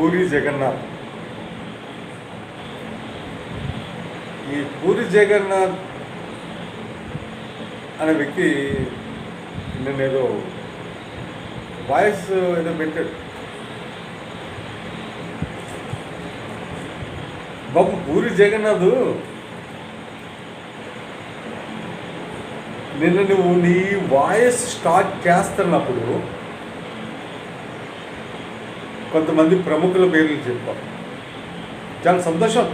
పూరి జగన్నాథ్. ఈ పూరి జగన్నాథ్ అనే వ్యక్తి నేనేదో వాయిస్ ఏదో పెట్టాడు. బాబు పూరి జగన్నాథ్, నిన్న నువ్వు నీ వాయిస్ స్టార్ట్ చేస్తున్నప్పుడు కొంతమంది ప్రముఖుల పేర్లు చెప్పావు. చాలా సంతోషం.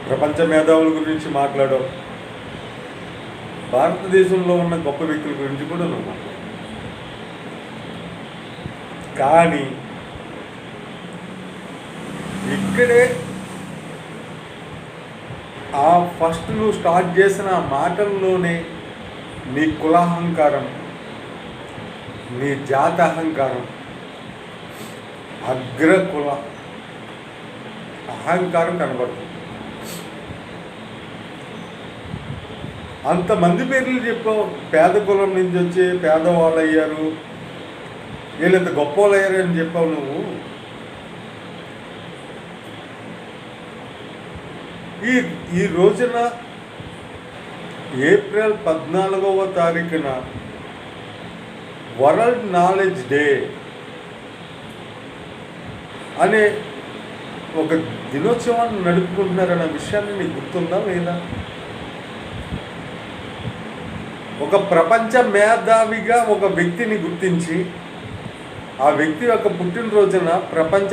ప్రపంచ మేధావుల గురించి మాట్లాడావు, భారతదేశంలో ఉన్న గొప్ప వ్యక్తుల గురించి కూడా నువ్వు మాట్లాడావు. కానీ ఇక్కడే ఆ ఫస్ట్ నువ్వు స్టార్ట్ చేసిన ఆ మాటల్లోనే నీ కులాహంకారం, నీ జాతహంకారం, అగ్రకుల అహంకారం కనబడుతుంది. అంతమంది పేర్లు చెప్పావు. పేద కులం నుంచి వచ్చి పేదవాళ్ళు అయ్యారు, వీళ్ళంత గొప్ప వాళ్ళు అయ్యారు అని చెప్పావు నువ్వు. ఈ రోజున ఏప్రిల్ 14వ తారీఖున వరల్డ్ నాలెడ్జ్ డే అనే ఒక దినోత్సవాన్ని నడుపుకుంటున్నారన్న విషయాన్ని నీకు గుర్తుందా లేదా? ఒక ప్రపంచ మేధావిగా ఒక వ్యక్తిని గుర్తించి ఆ వ్యక్తి యొక్క పుట్టినరోజున ప్రపంచ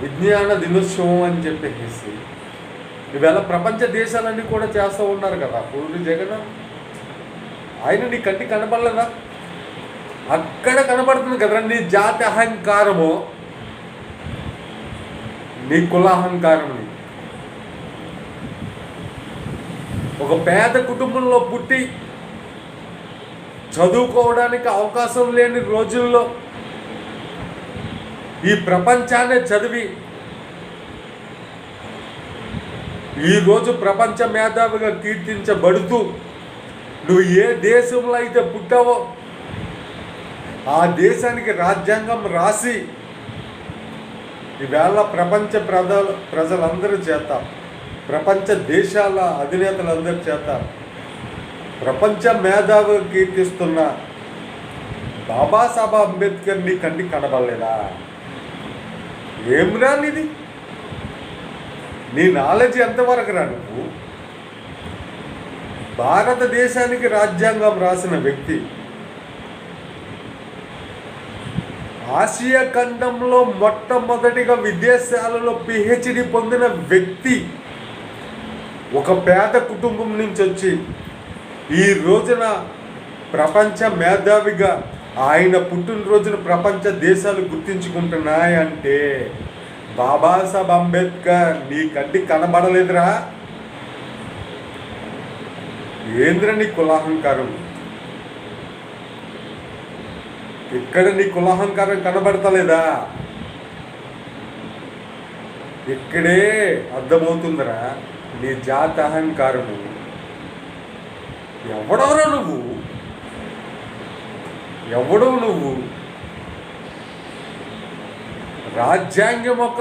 విజ్ఞాన దినోత్సవం అని చెప్పేసి ఈవేళ ప్రపంచ దేశాలన్నీ కూడా చేస్తూ ఉన్నారు కదా. పూరి జగన్నాథ్ ఆయన నీ కంటి కనపడలేదా? అక్కడ కనపడుతుంది కదా నీ జాతి అహంకారము, నీ కులాహంకారం. ఒక పేద కుటుంబంలో పుట్టి చదువుకోవడానికి అవకాశం లేని రోజుల్లో ఈ ప్రపంచాన్ని చదివి ఈరోజు ప్రపంచ మేధావిగా కీర్తించబడుతూ నువ్వు ఏ దేశంలో అయితే పుట్టావో ఆ దేశానికి రాజ్యాంగం రాసి ఈవేళ ప్రపంచ ప్రజలందరి చేత, ప్రపంచ దేశాల అధినేతలందరి చేత ప్రపంచ మేధావిగా కీర్తిస్తున్న బాబాసాహెబ్ అంబేద్కర్ నీ కంటికి కనబడలేదా? ఏం రానిది? నీ నాలెడ్జ్ ఎంతవరకు రా? నువ్వు భారతదేశానికి రాజ్యాంగం రాసిన వ్యక్తి, ఆసియా ఖండంలో మొట్టమొదటిగా విదేశాలలో PhD పొందిన వ్యక్తి, ఒక పేద కుటుంబం నుంచి వచ్చి ఈ రోజున ప్రపంచ మేధావిగా ఆయన పుట్టినరోజున ప్రపంచ దేశాలు గుర్తించుకుంటున్నాయంటే బాబాసాహెబ్ అంబేద్కర్ నీ కంటికి కనబడలేదురా? ఏంద్ర నీ కులాహంకారం? ఇక్కడ నీ కులాహంకారం కనబడతలేదా? ఇక్కడే అర్థమవుతుందిరా నీ జాతి అహంకారము. ఎవడవరా నువ్వు? ఎవడవు నువ్వు? రాజ్యాంగం యొక్క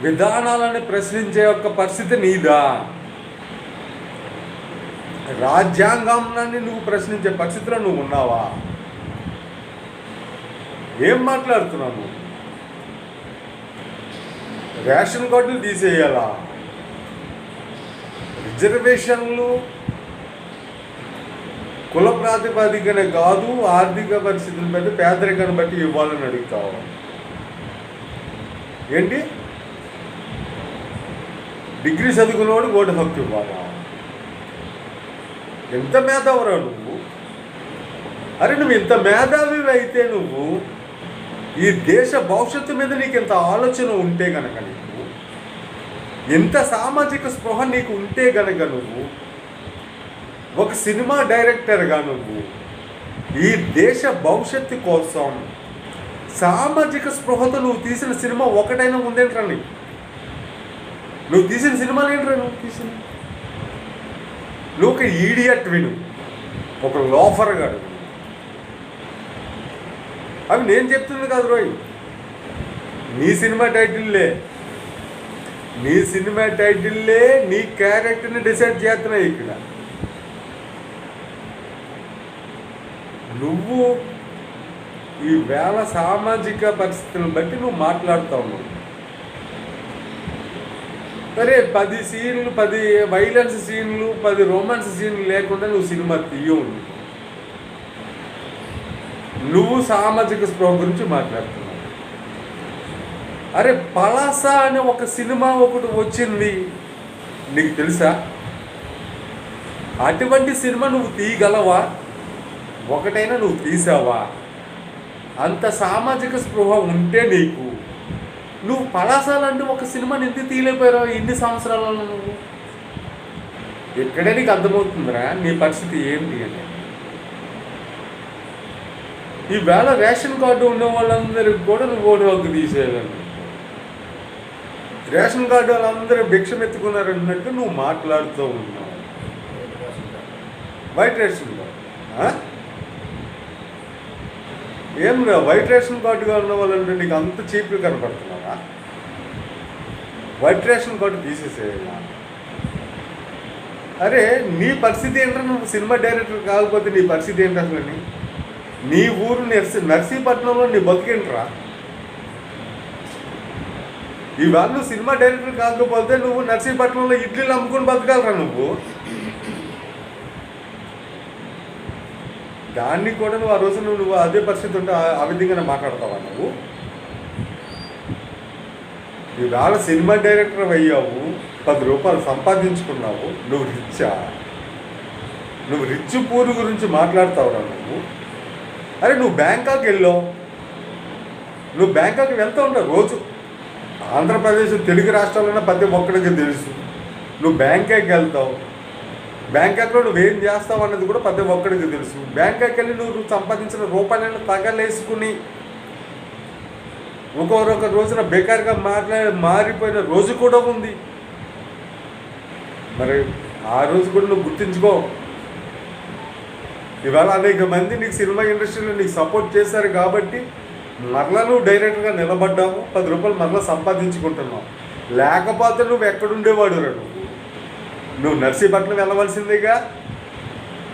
విధానాలను ప్రశ్నించే యొక్క పరిస్థితి నీదా? రాజ్యాంగాన్ని నువ్వు ప్రశ్నించే పరిస్థితిలో నువ్వు ఉన్నావా? ఏం మాట్లాడుతున్నావు? రేషన్ కార్డులు తీసేయాలా? రిజర్వేషన్లు కుల ప్రాతిపదికన కాదు, ఆర్థిక పరిస్థితులను బట్టి, పేదరికాన్ని బట్టి ఇవ్వాలని అడుగుతావు ఏంటి? డిగ్రీ చదువుకున్నవాడు ఓటు హక్కు ఇవ్వాలా? ఎంత మేధావురా నువ్వు? అరే నువ్వు ఇంత మేధావి అయితే నువ్వు ఈ దేశ భవిష్యత్తు మీద నీకు ఇంత ఆలోచన ఉంటే గనక, నీకు ఎంత సామాజిక స్పృహ నీకు ఉంటే గనక, నువ్వు ఒక సినిమా డైరెక్టర్గా నువ్వు ఈ దేశ భవిష్యత్తు కోసం సామాజిక స్పృహతో నువ్వు తీసిన సినిమా ఒకటైనా ఉందేంట్రా? నువ్వు తీసిన సినిమాలు ఏంట్రా? నువ్వు ఒక ఈడియట్ విను, ఒక లోఫర్ గాడు. అవి నేను చెప్తుంది కాదు రోయ్, నీ సినిమా టైటిల్లే నీ క్యారెక్టర్ని డిసైడ్ చేస్తున్నాయి. ఇక్కడ నువ్వు ఈ వేళ సామాజిక పరిస్థితులను బట్టి నువ్వు మాట్లాడుతావు. సరే 10 సీన్లు, 10 వైలెన్స్ సీన్లు, 10 రొమాన్స్ సీన్లు లేకుండా నువ్వు సినిమా తీయవు. నువ్వు సామాజిక స్పృహ గురించి మాట్లాడుతున్నావు. అరే పలాస అనే ఒక సినిమా ఒకటి వచ్చింది, నీకు తెలుసా? అటువంటి సినిమా నువ్వు తీయగలవా? ఒకటైనా నువ్వు తీసావా? అంత సామాజిక స్పృహ ఉంటే నువ్వు పలాసాలంటే ఒక సినిమాని ఎందుకు తీయలేకపోయావు ఇన్ని సంవత్సరాలలో? నువ్వు ఎక్కడే నీకు అర్థమవుతుందిరా నీ పరిస్థితి ఏంటి అని. ఈవేళ రేషన్ కార్డు ఉన్న వాళ్ళందరికీ కూడా నువ్వు ఓటు హక్కు తీసేయాలని, రేషన్ కార్డు వాళ్ళందరూ భిక్షం ఎత్తుకున్నారన్నట్టు నువ్వు మాట్లాడుతూ ఉన్నావు. వైట్ రేషన్ కార్డు ఏం వైట్ రేషన్ కార్డుగా ఉన్న వాళ్ళంటే నీకు అంత చీప్గా కనపడుతున్నావా? వైట్ రేషన్ కార్డు తీసేసేయాలా? అరే నీ పరిస్థితి ఏంట్రా? నువ్వు సినిమా డైరెక్టర్ కాకపోతే నీ పరిస్థితి ఏంటి అసలు? నీ ఊరు నర్సీపట్నంలో నీ బతికేంట్రా? ఇవాళ నువ్వు సినిమా డైరెక్టర్ కాకపోతే నువ్వు నర్సీపట్నంలో ఇడ్లీలు అమ్ముకొని బతకాలరా నువ్వు. దాన్ని కూడా నువ్వు ఆ రోజు నువ్వు అదే పరిస్థితి ఉంటే ఆ విధంగానే మాట్లాడతావా నువ్వు? ఇవాళ సినిమా డైరెక్టర్ అయ్యావు, 10 రూపాయలు సంపాదించుకున్నావు, నువ్వు రిచ్చా? నువ్వు రిచ్ పూర్ గురించి మాట్లాడతావురా నువ్వు? అరే నువ్వు బ్యాంకాక్ వెళ్ళావు, నువ్వు బ్యాంకాక్ వెళ్తూ ఉంటావు రోజు. ఆంధ్రప్రదేశ్ తెలుగు రాష్ట్రాలన్నా ప్రతి ఒక్కడికి తెలుసు. నువ్వు బ్యాంకాక్ వెళ్తావు, బ్యాంకాక్లో నువ్వేం చేస్తావు అన్నది కూడా ప్రతి ఒక్కడికి తెలుసు. బ్యాంకాక్ వెళ్ళి నువ్వు సంపాదించిన రూపాయలను తగలేసుకుని ఒక్కొక్క రోజున బేకార్గా మారిపోయిన రోజు కూడా ఉంది. మరి ఆ రోజు కూడా నువ్వు గుర్తించుకో. ఇవాళ అనేక మంది నీకు సినిమా ఇండస్ట్రీలో నీకు సపోర్ట్ చేశారు కాబట్టి మరలా నువ్వు డైరెక్టర్గా నిలబడ్డావు, 10 రూపాయలు మరలా సంపాదించుకుంటున్నావు. లేకపోతే నువ్వు ఎక్కడుండేవాడు రా? నువ్వు నర్సీపట్నం వెళ్ళవలసిందేగా.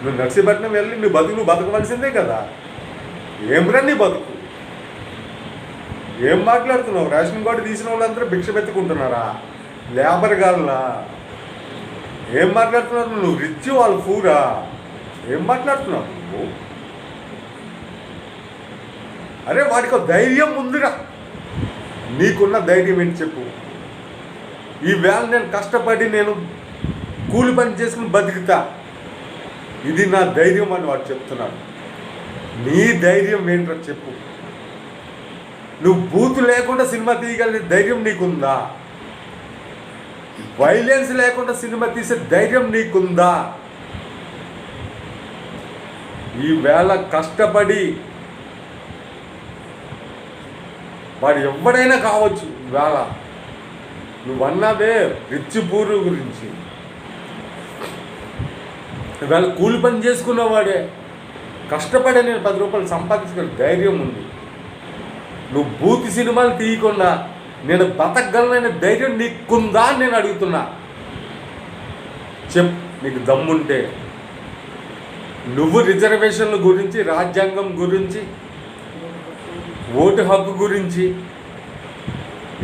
నువ్వు నర్సీపట్నం వెళ్ళి నువ్వు బతకవలసిందే కదా. ఏమిరా నీ బతుకు? ఏం మాట్లాడుతున్నావు? రేషన్ కార్డు తీసిన వాళ్ళందరూ భిక్ష పెట్టుకుంటున్నారా? లేబర్ గాళ్ళా? ఏం మాట్లాడుతున్నారు? నువ్వు రిచ్ వాళ్ళు పూరా? ఏం మాట్లాడుతున్నావు నువ్వు? అరే వాడికి ధైర్యం ఉందిరా. నీకున్న ధైర్యం ఏంటి చెప్పు? ఈవేళ నేను కష్టపడి నేను కూలి పని చేసుకుని బతుకుతా, ఇది నా ధైర్యం అని వాడు చెప్తున్నాడు. నీ ధైర్యం ఏంటో చెప్పు. నువ్వు బూతు లేకుండా సినిమా తీయగలిగే ధైర్యం నీకుందా? వైలెన్స్ లేకుండా సినిమా తీసే ధైర్యం నీకుందా? ఈవేళ కష్టపడి వాడు ఎవడైనా కావచ్చు. ఇవాళ నువ్వన్నావే రిచ్ పూర్ గురించి, ఇవాళ కూలి పని చేసుకున్నవాడే కష్టపడి నేను 10 రూపాయలు సంపాదించుకునే ధైర్యం ఉంది. నువ్వు బూతి సినిమాలు తీయకుండా నేను బతకగలననే ధైర్యం నీకుందా అని నేను అడుగుతున్నా. నీకు దమ్ముంటే నువ్వు రిజర్వేషన్ల గురించి, రాజ్యాంగం గురించి, ఓటు హక్కు గురించి,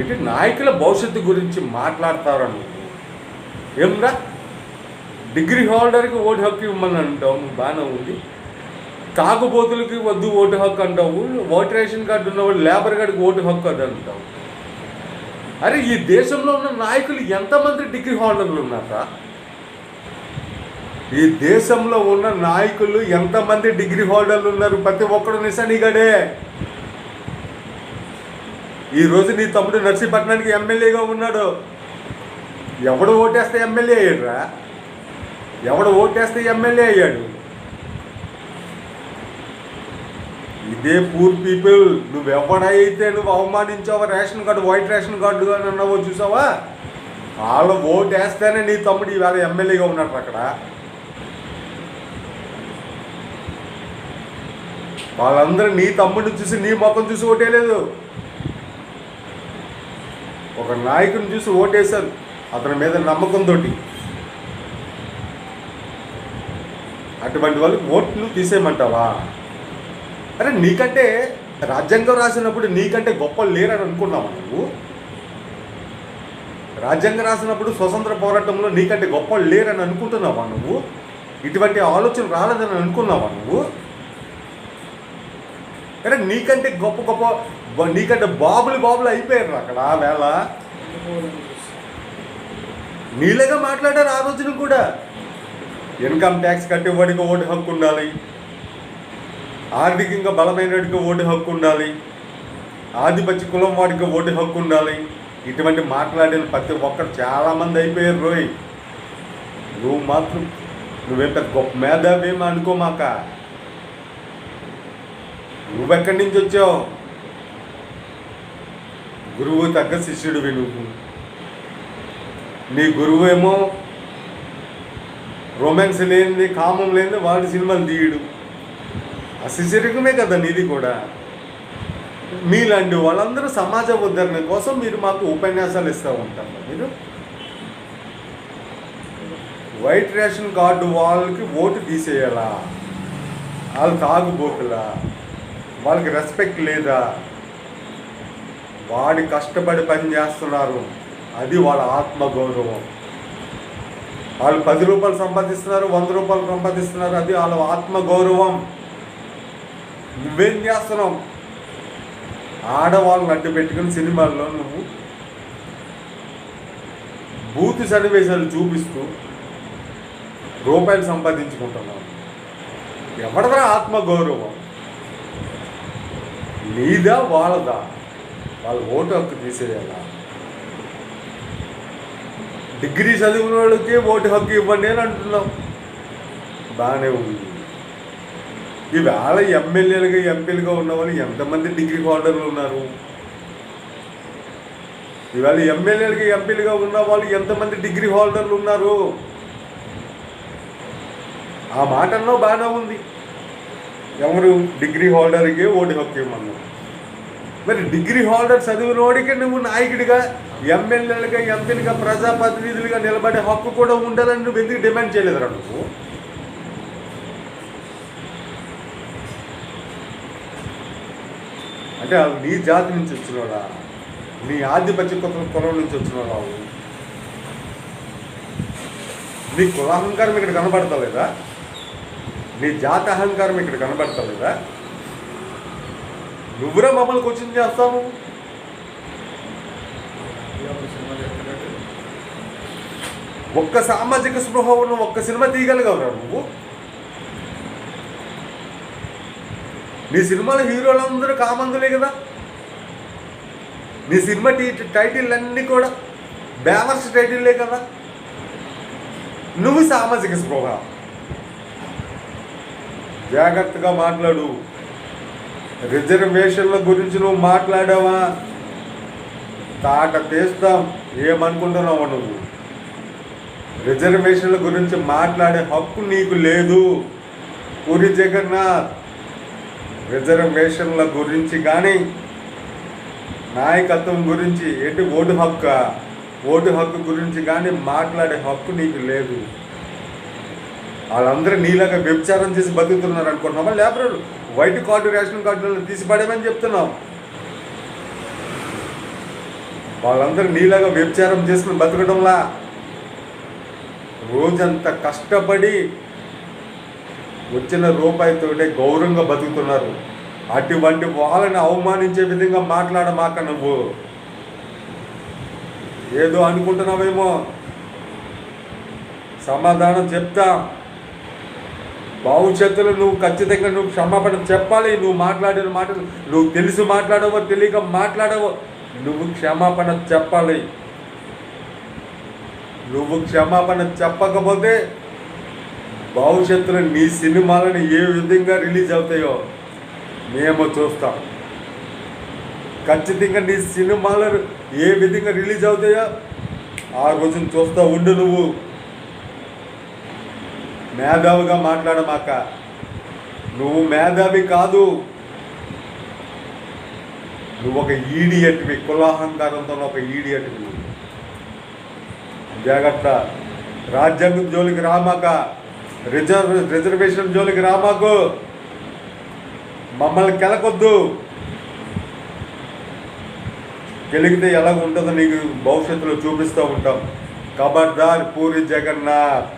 ఇటు నాయకుల భవిష్యత్తు గురించి మాట్లాడతారా నువ్వు? ఏమరా డిగ్రీ హోల్డర్కి ఓటు హక్కు ఇవ్వమని అంటావు, నువ్వు బాగానే ఉంది. తాగుబోతులకి వద్దు ఓటు హక్కు అంటావు, ఓటు రేషన్ కార్డు ఉన్నవాడు లేబర్ గారికి ఓటు హక్కు అది అంటావు. అరే ఈ దేశంలో ఉన్న నాయకులు ఎంతమంది డిగ్రీ హోల్డర్లు ఉన్నారా? ఈ దేశంలో ఉన్న నాయకులు ఎంతమంది డిగ్రీ హోల్డర్లు ఉన్నారు? ప్రతి ఒక్కడు నిశానిగాడే. ఈరోజు నీ తమ్ముడు నర్సీపట్నానికి ఎమ్మెల్యేగా ఉన్నాడు. ఎవడు ఓటేస్తే ఎమ్మెల్యే అయ్యాడురా? ఎవడు ఓటేస్తే ఎమ్మెల్యే అయ్యాడు? ఇదే పూర్ పీపుల్. నువ్వెవడైతే నువ్వు అవమానించావో, ration card white ration card అని అన్నావో చూసావా, వాళ్ళు ఓటేస్తేనే నీ తమ్ముడు ఈవేళ ఎమ్మెల్యేగా ఉన్నాడు అక్కడ. వాళ్ళందరూ నీ తమ్ముడిని చూసి నీ ముఖం చూసి ఓటేయలేదు, ఒక నాయకుని చూసి ఓటేశారు అతని మీద నమ్మకంతో. అటువంటి వాళ్ళకి ఓట్లు తీసేయమంటావా? అరే నీకంటే రాజ్యాంగం రాసినప్పుడు నీకంటే గొప్పలు లేరని అనుకున్నావా నువ్వు? రాజ్యాంగం రాసినప్పుడు స్వతంత్ర పోరాటంలో నీకంటే గొప్పలు లేరని అనుకుంటున్నావా నువ్వు? ఇటువంటి ఆలోచన రాలేదని అనుకున్నావా నువ్వు? అరే నీకంటే గొప్ప గొప్ప నీకంటే బాబులు అయిపోయారు అక్కడ ఆ వేళ. నీళ్ళగా మాట్లాడారు ఆ రోజున కూడా. ఇన్కమ్ ట్యాక్స్ కట్టేవాడికి ఓటు హక్కు ఉండాలి, ఆర్థికంగా బలమైనడికి ఓటు హక్కు ఉండాలి, ఆధిపత్య కులం వాడికి ఓటు హక్కు ఉండాలి. ఇటువంటి మాట్లాడిన ప్రతి ఒక్కరు చాలామంది అయిపోయారు రోయ్. నువ్వు మాత్రం నువ్వేం పెద్ద గొప్ప మేధావేమో అనుకోమాక. నువ్వెక్కడి నుంచి వచ్చావు? గురువు తగ్గ శిష్యుడివి నువ్వు. నీ గురువు ఏమో రొమాన్స్ లేనిది, కామం లేనిది వాడి సినిమాలు తీయడు. అశిశరికమే కదా నీది కూడా. మీలాంటి వాళ్ళందరూ సమాజ ఉద్ధరణ కోసం మీరు మాకు ఉపన్యాసాలు ఇస్తూ ఉంటారు. మీరు వైట్ రేషన్ కార్డు వాళ్ళకి ఓటు తీసేయాలా? వాళ్ళు తాగుబోతులా? వాళ్ళకి రెస్పెక్ట్ లేదా? వాడి కష్టపడి పని చేస్తున్నారు, అది వాళ్ళ ఆత్మగౌరవం. వాళ్ళు 10 రూపాయలు సంపాదిస్తున్నారు, 100 రూపాయలు సంపాదిస్తున్నారు, అది వాళ్ళ ఆత్మగౌరవం. నువ్వేం చేస్తున్నావు? ఆడవాళ్ళని అడ్డు పెట్టుకుని సినిమాల్లో నువ్వు బూతు సన్నివేశాలు చూపిస్తూ రూపాయలు సంపాదించుకుంటున్నావు. ఎవరిదా ఆత్మగౌరవం? నీదా వాళ్ళదా? వాళ్ళ ఓటు హక్కు తీసేయాలా? డిగ్రీ చదివిన వాళ్ళకి ఓటు హక్కు ఇవ్వండి అని అంటున్నావు, బాగానే ఉంది. ఈవేళ ఎమ్మెల్యేలుగా ఎంపీలుగా ఉన్న వాళ్ళు ఎంతమంది డిగ్రీ హోల్డర్లు ఉన్నారు? ఈవేళ ఎమ్మెల్యేలుగా ఎంపీలుగా ఉన్న వాళ్ళు ఎంతమంది డిగ్రీ హోల్డర్లు ఉన్నారు? ఆ మాటల్లో బాగానే ఉంది. ఎవరు డిగ్రీ హోల్డర్కి ఓటు హక్కు ఇవ్వమన్నారు. మరి డిగ్రీ హోల్డర్ చదివినోడికి నువ్వు నాయకుడిగా, ఎమ్మెల్యేలుగా, ఎంపీలుగా, ప్రజాప్రతినిధులుగా నిలబడే హక్కు కూడా ఉండాలని నువ్వు ఎందుకు డిమాండ్ చేయలేదురా నువ్వు? అంటే నీ జాతి నుంచి వచ్చినోడా? నీ ఆధిపత్య కులం నుంచి వచ్చినోడా? నీ కులాహంకారం ఇక్కడ కనబడతలేదా? నీ జాతి అహంకారం ఇక్కడ కనబడతలేదా? నువ్వురా మమ్మల్ని క్వశ్చన్ చేస్తావు. ఒక్క సామాజిక స్పృహ ఉన్న ఒక్క సినిమా తీయగలిగావురా నువ్వు? నీ సినిమాల హీరోలందరూ కామందులే కదా. నీ సినిమా టైటిల్ అన్నీ కూడా బ్యావర్స్ టైటిల్లే కదా. నువ్వు సామాజిక స్పృహ. జాగ్రత్తగా మాట్లాడు. రిజర్వేషన్ల గురించి నువ్వు మాట్లాడావా తాట తీస్తాం. ఏమనుకుంటున్నావు నువ్వు? రిజర్వేషన్ల గురించి మాట్లాడే హక్కు నీకు లేదు. పూరి జగన్నాథ్ రిజర్వేషన్ల గురించి కానీ నాయకత్వం గురించి ఏంటి ఓటు హక్కు గురించి కానీ మాట్లాడే హక్కు నీకు లేదు. వాళ్ళందరూ నీలాగా వ్యభిచారం చేసి బతుకుతున్నారు అనుకుంటున్నావా? లేకపోతే వైట్ కార్డు, రేషన్ కార్డులను తీసిపడేమని చెప్తున్నావు? వాళ్ళందరూ నీలాగా వ్యభిచారం చేసుకుని బతకడంలా రోజంతా కష్టపడి వచ్చిన రూపాయితోటే గౌరవంగా బతుకుతున్నారు. అటువంటి వాళ్ళని అవమానించే విధంగా మాట్లాడమాక. నువ్వు ఏదో అనుకుంటున్నావేమో. సమాధానం చెప్తా. భవిష్యత్తులో నువ్వు ఖచ్చితంగా నువ్వు క్షమాపణ చెప్పాలి. నువ్వు మాట్లాడిన మాటలు నువ్వు తెలిసి మాట్లాడవో తెలియక మాట్లాడవో నువ్వు క్షమాపణ చెప్పాలి. నువ్వు క్షమాపణ చెప్పకపోతే భవిష్యత్తులో నీ సినిమాలను ఏ విధంగా రిలీజ్ అవుతాయో మేము చూస్తాం. ఖచ్చితంగా నీ సినిమాలు ఏ విధంగా రిలీజ్ అవుతాయో ఆ రోజున చూస్తూ ఉండు. నువ్వు మేధావిగా మాట్లాడమాక. నువ్వు మేధావి కాదు, నువ్వు ఒక ఈడియట్వి, కులాహంకారంతో ఒక ఈడియట్వి. జాగ్రత్త. రాజ్యాంగం జోలికి రామాక, రిజర్వేషన్ జోలికి రామాకు, మమ్మల్ని కెలకొద్దు. కెలిగితే ఎలాగ ఉంటుందో నీకు భవిష్యత్తులో చూపిస్తూ ఉంటాం. ఖబర్దార్ పూరి జగన్నాథ్.